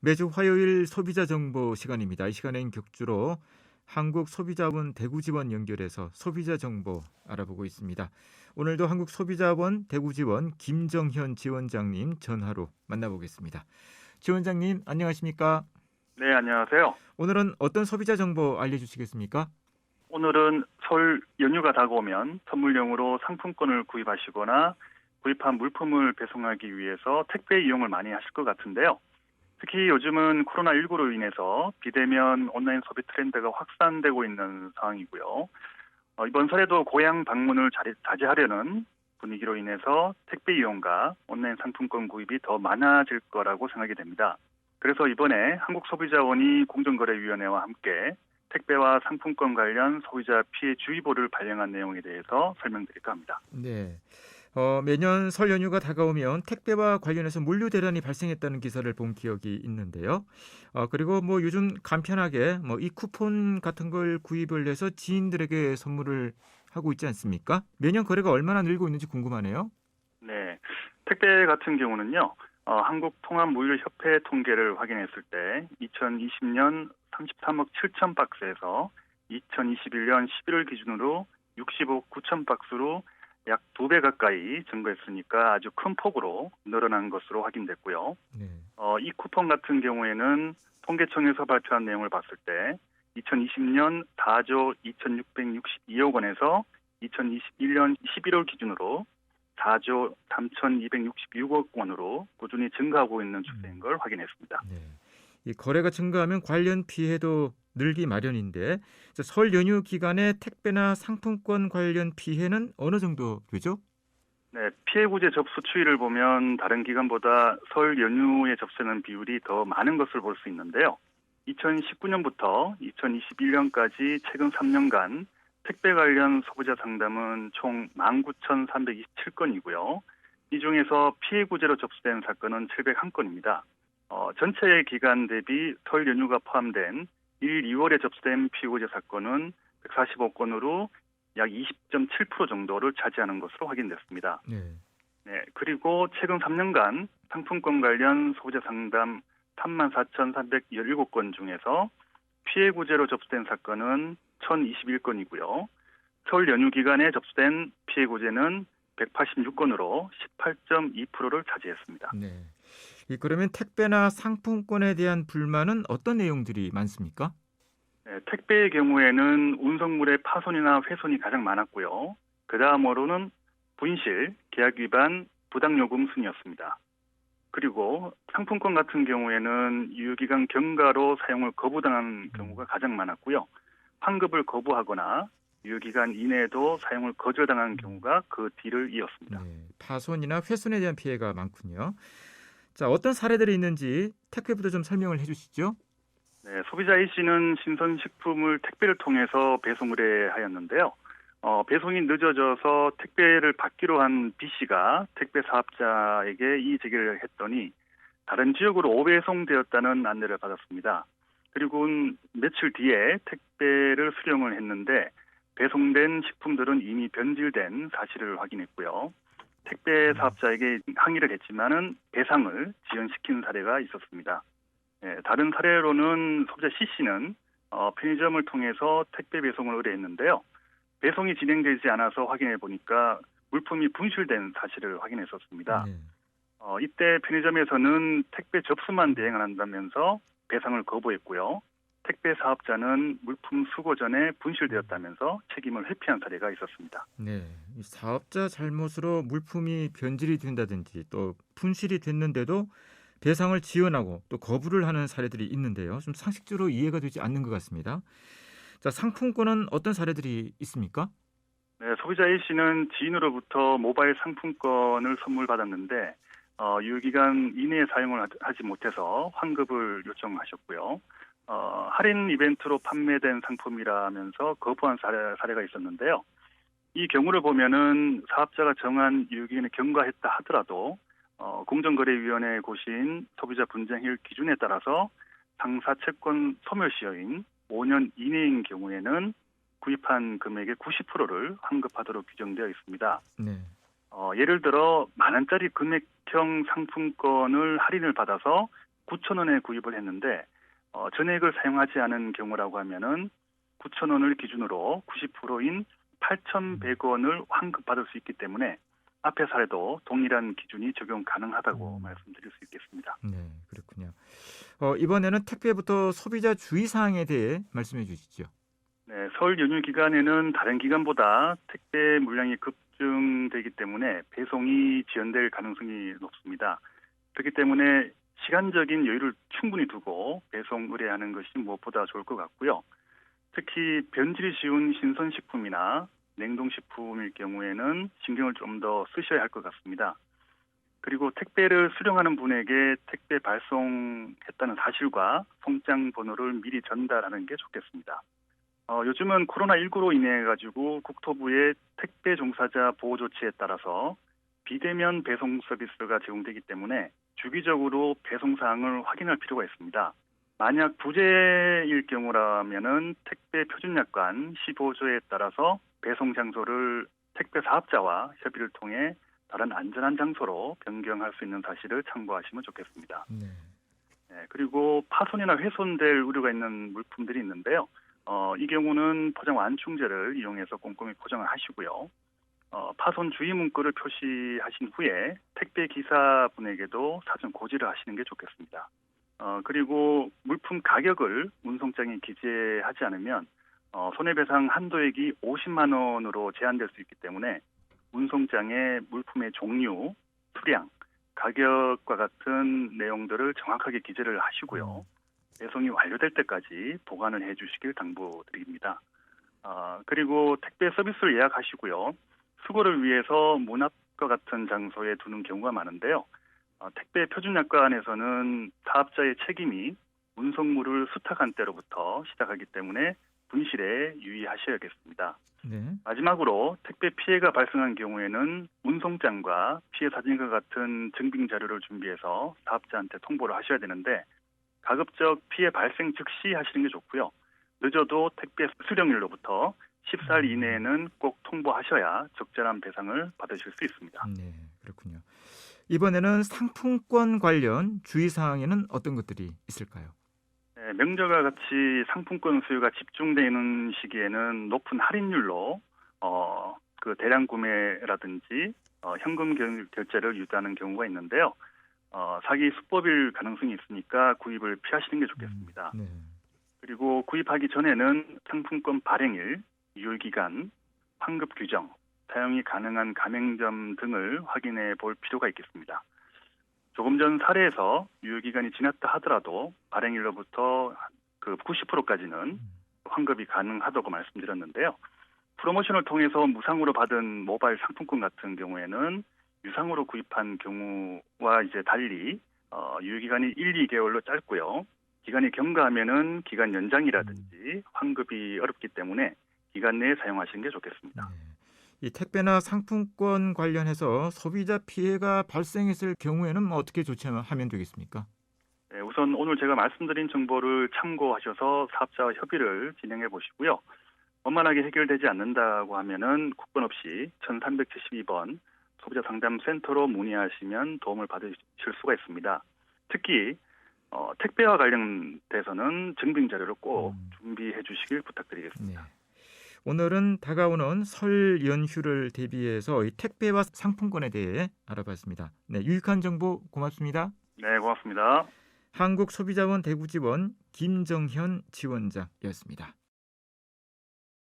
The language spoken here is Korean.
매주 화요일 소비자 정보 시간입니다. 이 시간엔 격주로 한국소비자원 대구지원 연결해서 소비자 정보 알아보고 있습니다. 오늘도 한국소비자원 대구지원 김정현 지원장님 전화로 만나보겠습니다. 지원장님 안녕하십니까? 네, 안녕하세요. 오늘은 어떤 소비자 정보 알려주시겠습니까? 오늘은 설 연휴가 다가오면 선물용으로 상품권을 구입하시거나 구입한 물품을 배송하기 위해서 택배 이용을 많이 하실 것 같은데요. 특히 요즘은 코로나19로 인해서 비대면 온라인 소비 트렌드가 확산되고 있는 상황이고요. 이번 설에도 고향 방문을 자제하려는 분위기로 인해서 택배 이용과 온라인 상품권 구입이 더 많아질 거라고 생각이 됩니다. 그래서 이번에 한국소비자원이 공정거래위원회와 함께 택배와 상품권 관련 소비자 피해 주의보를 발령한 내용에 대해서 설명드릴까 합니다. 네. 매년 설 연휴가 다가오면 택배와 관련해서 물류 대란이 발생했다는 기사를 본 기억이 있는데요. 그리고 요즘 간편하게 이 쿠폰 같은 걸 구입을 해서 지인들에게 선물을 하고 있지 않습니까? 매년 거래가 얼마나 늘고 있는지 궁금하네요. 네, 택배 같은 경우는요. 한국통합물류협회 통계를 확인했을 때 2020년 33억 7천 박스에서 2021년 11월 기준으로 60억 9천 박스로 약 2배 가까이 증가했으니까 아주 큰 폭으로 늘어난 것으로 확인됐고요. 네. 이 쿠폰 같은 경우에는 통계청에서 발표한 내용을 봤을 때 2020년 4조 2,662억 원에서 2021년 11월 기준으로 4조 3,266억 원으로 꾸준히 증가하고 있는 추세인 걸 확인했습니다. 네. 이 거래가 증가하면 관련 피해도 늘기 마련인데 설 연휴 기간에 택배나 상품권 관련 피해는 어느 정도 되죠? 네, 피해 구제 접수 추이를 보면 다른 기간보다 설 연휴에 접수하는 비율이 더 많은 것을 볼 수 있는데요. 2019년부터 2021년까지 최근 3년간 택배 관련 소비자 상담은 총 19,327건이고요. 이 중에서 피해 구제로 접수된 사건은 701건입니다. 전체 기간 대비 설 연휴가 포함된 1, 2월에 접수된 피해 구제 사건은 145건으로 약 20.7% 정도를 차지하는 것으로 확인됐습니다. 네. 네, 그리고 최근 3년간 상품권 관련 소비자 상담 34,317건 중에서 피해 구제로 접수된 사건은 1,021건이고요. 설 연휴 기간에 접수된 피해 구제는 186건으로 18.2%를 차지했습니다. 네. 그러면 택배나 상품권에 대한 불만은 어떤 내용들이 많습니까? 네, 택배의 경우에는 운송물의 파손이나 훼손이 가장 많았고요. 그 다음으로는 분실, 계약 위반, 부당요금 순이었습니다. 그리고 상품권 같은 경우에는 유효기간 경과로 사용을 거부당한 경우가 가장 많았고요. 환급을 거부하거나 유효기간 이내에도 사용을 거절당한 경우가 그 뒤를 이었습니다. 네. 파손이나 훼손에 대한 피해가 많군요. 자, 어떤 사례들이 있는지 택배부터 좀 설명을 해주시죠. 네, 소비자 A씨는 신선식품을 택배를 통해서 배송을 해야 하였는데요. 배송이 늦어져서 택배를 받기로 한 B씨가 택배 사업자에게 이의 제기를 했더니 다른 지역으로 오배송되었다는 안내를 받았습니다. 그리고 며칠 뒤에 택배를 수령을 했는데 배송된 식품들은 이미 변질된 사실을 확인했고요. 택배 사업자에게 항의를 했지만은 배상을 지연시킨 사례가 있었습니다. 네, 다른 사례로는 소비자 C씨는 편의점을 통해서 택배 배송을 의뢰했는데요. 배송이 진행되지 않아서 확인해 보니까 물품이 분실된 사실을 확인했었습니다. 네. 이때 편의점에서는 택배 접수만 대행을 한다면서 배상을 거부했고요. 택배 사업자는 물품 수거 전에 분실되었다면서 책임을 회피한 사례가 있었습니다. 네. 이 사업자 잘못으로 물품이 변질이 된다든지 또 분실이 됐는데도 배상을 지연하고 또 거부를 하는 사례들이 있는데요. 좀 상식적으로 이해가 되지 않는 것 같습니다. 자, 상품권은 어떤 사례들이 있습니까? 네, 소비자 A씨는 지인으로부터 모바일 상품권을 선물 받았는데 유효기간 이내에 사용을 하지 못해서 환급을 요청하셨고요. 할인 이벤트로 판매된 상품이라면서 거부한 사례가 있었는데요. 이 경우를 보면은 사업자가 정한 유효기간에 경과했다 하더라도 공정거래위원회의 고시인 소비자 분쟁해결 기준에 따라서 당사 채권 소멸 시효인 5년 이내인 경우에는 구입한 금액의 90%를 환급하도록 규정되어 있습니다. 네. 예를 들어 만 원짜리 금액형 상품권을 할인을 받아서 9,000원에 구입을 했는데 전액을 사용하지 않은 경우라고 하면은 9,000원을 기준으로 90%인 8,100원을 환급받을 수 있기 때문에 앞의 사례도 동일한 기준이 적용 가능하다고 말씀드릴 수 있겠습니다. 네, 그렇군요. 이번에는 택배부터 소비자 주의사항에 대해 말씀해 주시죠. 네, 설 연휴 기간에는 다른 기간보다 택배 물량이 급증되기 때문에 배송이 지연될 가능성이 높습니다. 그렇기 때문에 시간적인 여유를 충분히 두고 배송 의뢰하는 것이 무엇보다 좋을 것 같고요. 특히 변질이 쉬운 신선식품이나 냉동식품일 경우에는 신경을 좀 더 쓰셔야 할 것 같습니다. 그리고 택배를 수령하는 분에게 택배 발송했다는 사실과 송장 번호를 미리 전달하는 게 좋겠습니다. 요즘은 코로나19로 인해 가지고 국토부의 택배 종사자 보호 조치에 따라서 비대면 배송 서비스가 제공되기 때문에 주기적으로 배송 사항을 확인할 필요가 있습니다. 만약 부재일 경우라면은 택배 표준약관 15조에 따라서 배송 장소를 택배 사업자와 협의를 통해 다른 안전한 장소로 변경할 수 있는 사실을 참고하시면 좋겠습니다. 네. 네, 그리고 파손이나 훼손될 우려가 있는 물품들이 있는데요. 이 경우는 포장 완충제를 이용해서 꼼꼼히 포장을 하시고요. 파손 주의 문구를 표시하신 후에 택배 기사분에게도 사전 고지를 하시는 게 좋겠습니다. 그리고 물품 가격을 운송장에 기재하지 않으면 손해배상 한도액이 50만 원으로 제한될 수 있기 때문에 운송장에 물품의 종류, 수량, 가격과 같은 내용들을 정확하게 기재를 하시고요. 배송이 완료될 때까지 보관을 해주시길 당부드립니다. 그리고 택배 서비스를 예약하시고요. 수거를 위해서 문 앞과 같은 장소에 두는 경우가 많은데요. 택배 표준약관에서는 사업자의 책임이 운송물을 수탁한 때로부터 시작하기 때문에 분실에 유의하셔야겠습니다. 네. 마지막으로 택배 피해가 발생한 경우에는 운송장과 피해 사진과 같은 증빙 자료를 준비해서 사업자한테 통보를 하셔야 되는데 가급적 피해 발생 즉시 하시는 게 좋고요. 늦어도 택배 수령일로부터 14일 이내에는 꼭 통보하셔야 적절한 배상을 받으실 수 있습니다. 네, 그렇군요. 이번에는 상품권 관련 주의사항에는 어떤 것들이 있을까요? 네, 명절과 같이 상품권 수요가 집중되는 시기에는 높은 할인율로 그 대량 구매라든지 현금 결제를 유도하는 경우가 있는데요. 사기 수법일 가능성이 있으니까 구입을 피하시는 게 좋겠습니다. 네. 그리고 구입하기 전에는 상품권 발행일, 유효기간, 환급 규정, 사용이 가능한 가맹점 등을 확인해 볼 필요가 있겠습니다. 조금 전 사례에서 유효기간이 지났다 하더라도 발행일로부터 그 90%까지는 환급이 가능하다고 말씀드렸는데요. 프로모션을 통해서 무상으로 받은 모바일 상품권 같은 경우에는 유상으로 구입한 경우와 이제 달리 유효기간이 1, 2개월로 짧고요. 기간이 경과하면은 기간 연장이라든지 환급이 어렵기 때문에 기간 내에 사용하시는 게 좋겠습니다. 네. 이 택배나 상품권 관련해서 소비자 피해가 발생했을 경우에는 어떻게 조치하면 되겠습니까? 네, 우선 오늘 제가 말씀드린 정보를 참고하셔서 사업자와 협의를 진행해 보시고요. 원만하게 해결되지 않는다고 하면은 국번 없이 1372번 소비자 상담센터로 문의하시면 도움을 받으실 수가 있습니다. 특히 택배와 관련돼서는 증빙 자료를 꼭 준비해 주시길 부탁드리겠습니다. 네. 오늘은 다가오는 설 연휴를 대비해서 이 택배와 상품권에 대해 알아봤습니다. 네, 유익한 정보 고맙습니다. 네, 고맙습니다. 한국소비자원 대구지원 김정현 지원장이었습니다.